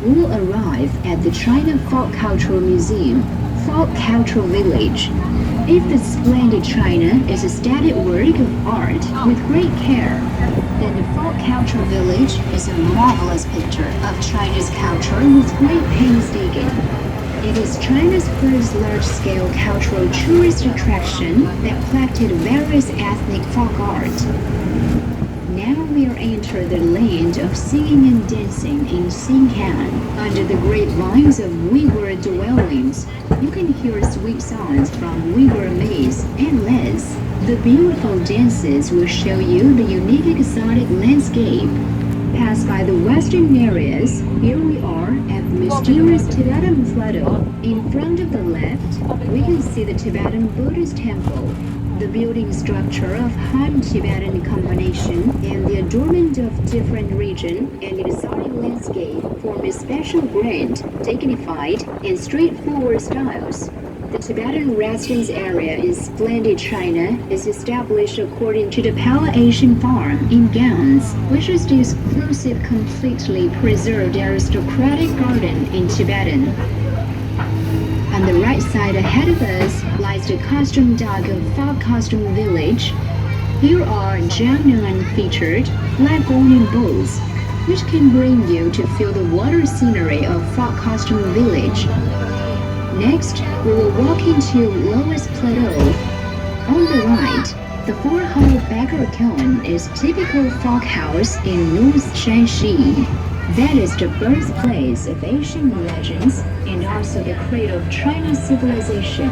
we will arrive at the China Folk Cultural Museum, Folk Cultural Village. If the splendid China is a static work of art with great care, then the Folk Cultural Village is a marvelous picture of China's culture with great painstaking. It is China's first large-scale cultural tourist attraction that collected various ethnic folk art. Now we are entering the land of singing and dancing in Xinjiang. Under the grapevines of Uyghur dwellings, you can hear sweet sounds from Uyghur maize and les. The beautiful dances will show you the unique exotic landscape. Pass by the western areas, here we are at the mysterious Tibetan Plateau. In front of the left, we can see the Tibetan Buddhist temple. The building structure of Han Tibetan combination and the adornment of different region and exotic landscape form a special grand, dignified, and straightforward styles. The Tibetan residence area in splendid China is established according to the Pala-Asian Farm in Gans, which is the exclusive, completely preserved aristocratic garden in Tibetan. On the right side ahead of us lies the costume dock of Folk Costume Village. Here are Jiangnan featured flag awning boats, which can bring you to feel the water scenery of Folk Costume Village. Next, we will walk into Lowest Plateau. On the right, the four-hall Becker Kiln is typical folk house in North Shanxi. That is the birthplace of Asian legends and also the cradle of Chinese civilization.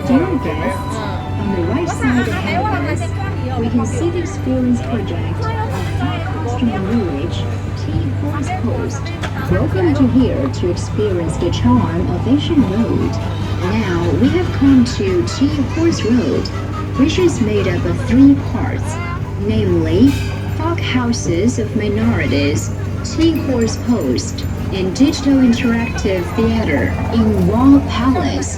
Dear guests, on the right side ahead of us, we can see the experience project of Folk Costume Village, T-Horse Post. Welcome to here to experience the charm of Asian Road. Now we have come to T-Horse Road, which is made up of three parts, namely folk houses of minorities, T-Horse Post, and digital interactive theater in Wall Palace.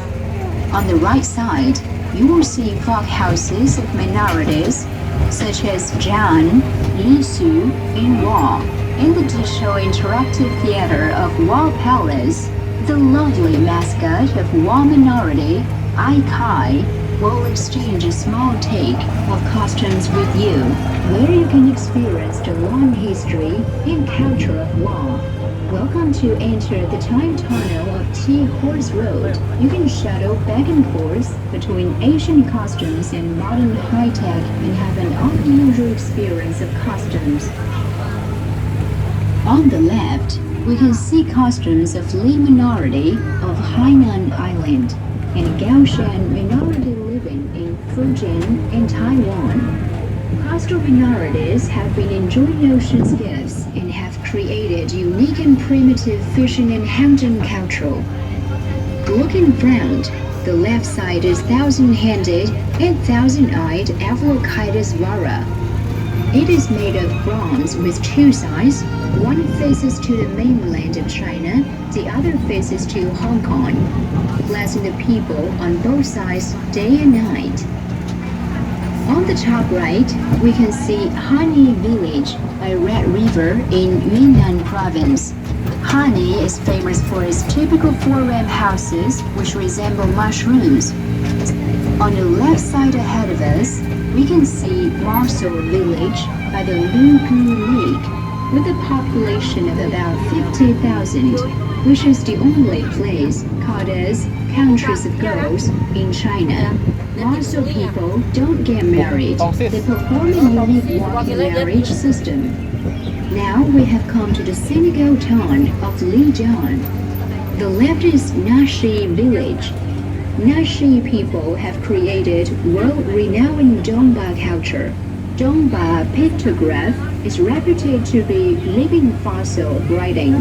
On the right side, you will see folk houses of minorities such as Jian, Lisu, and Wall. In the digital interactive theater of Wall Palace, the lovely mascot of Wall minority, Ai Kai, will exchange a small take of costumes with you, where you can experience the long history and culture of Wall. Welcome to enter the time tunnel of T-Horse Road. You can shuttle back and forth between Asian costumes and modern high-tech and have an unusual experience of costumes. On the left, we can see costumes of Li minority of Hainan Island and Gaoshan minority living in Fujian and Taiwan. Coastal minorities have been enjoying ocean's gifts and have created unique and primitive fishing and hunting culture. Look in front. The left side is thousand-handed and thousand-eyed Avalokittus vara. It is made of bronze with two sides. One faces to the mainland of China, the other faces to Hong Kong, blessing the people on both sides day and night. On the top right, we can see Hani Village, a red river in Yunnan province. Hani is famous for its typical four-ramp houses, which resemble mushrooms. On the left side ahead of us, we can see Marceau Village by the Lugu Lake, with a population of about 50,000, which is the only place called as Countries of Girls in China. Marceau people don't get married. They perform a unique walking marriage system. Now we have come to the Senegal town of Lijian. The left is Nashi Village. Nashi people have created world-renowned Dongba culture. Dongba pictograph is reputed to be living fossil of writing.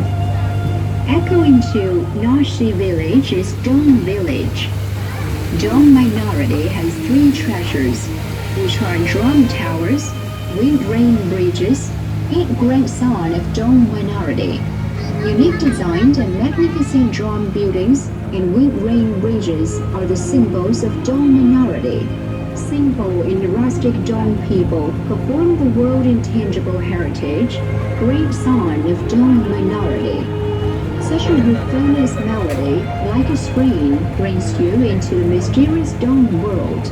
Echoing to Nashi Village is Dong Village. Dong minority has three treasures, which are drum towers, wind rain bridges, and grandson of Dong minority. Unique designed and magnificent drum buildings and wind rain bridges are the symbols of Dong minority. Symbol in the rustic Dong people perform the world intangible heritage, great son of Dong minority. Such a euphonious melody, like a scream, brings you into the mysterious dawn world.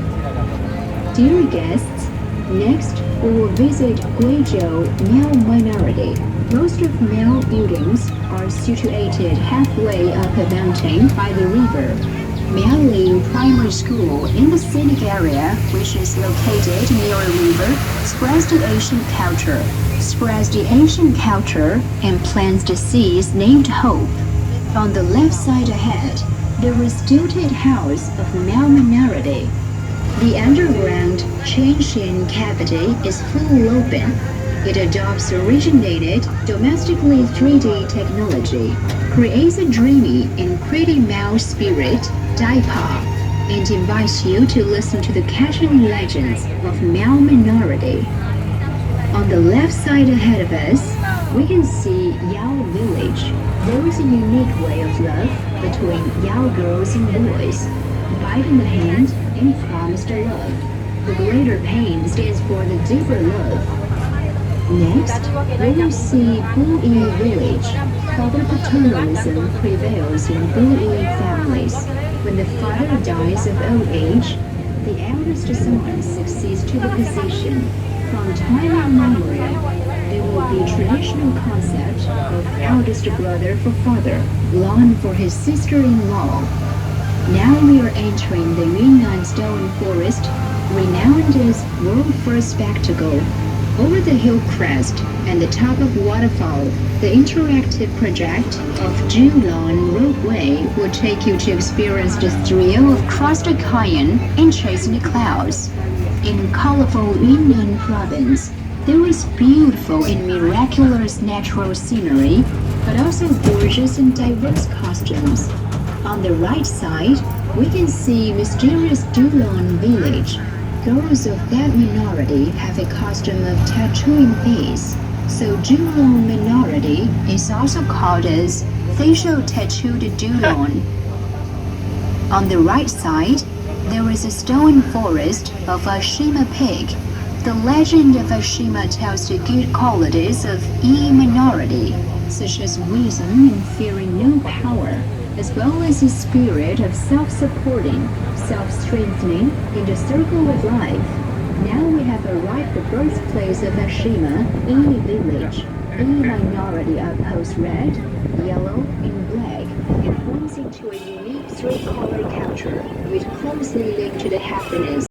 Dear guests, next we will visit Guizhou Miao Minority. Most of Miao buildings are situated halfway up a mountain by the river. Miaoling Primary School in the scenic area, which is located near a river, spreads the ancient culture and plants the seeds named Hope. On the left side ahead, the restilted house of Miao Minority. The underground Qianshan cavity is full open. It adopts originated domestically 3D technology, creates a dreamy and pretty mouse spirit, Daipa, and invites you to listen to the casual legends of Miao Minority. On the left side ahead of us, we can see Yao Village. There is a unique way of love between Yao girls and boys. Bite in the hand and promise to love. The greater pain stands for the deeper love. Next, we will see Buyi Village. Father paternalism prevails in Buyi families. When the father dies of old age, the eldest son succeeds to the position. From time immemorial, there will be traditional concept of eldest brother for father, lawn for his sister-in-law. Now we are entering the Yunnan Stone Forest, renowned as world first spectacle. Over the hill crest and the top of waterfall, the interactive project of Zhulong Roadway will take you to experience the thrill of crusted cayenne and chasing the clouds. In colorful Yunnan province, there is beautiful and miraculous natural scenery, but also gorgeous and diverse costumes. On the right side, we can see mysterious Dulong village. Girls of that minority have a custom of tattooing face, so Dulong minority is also called as facial tattooed Dulong. On the right side, there is a stone forest of Ashima pig. The legend of Ashima tells the good qualities of Yi minority, such as wisdom and fearing no power, as well as a spirit of self-supporting, self-strengthening in the circle of life. Now we have arrived at the birthplace of Ashima, Yi Village. Yi minority outpost red, yellow, and black, and forms into a unique three-color culture, which closely linked to the happiness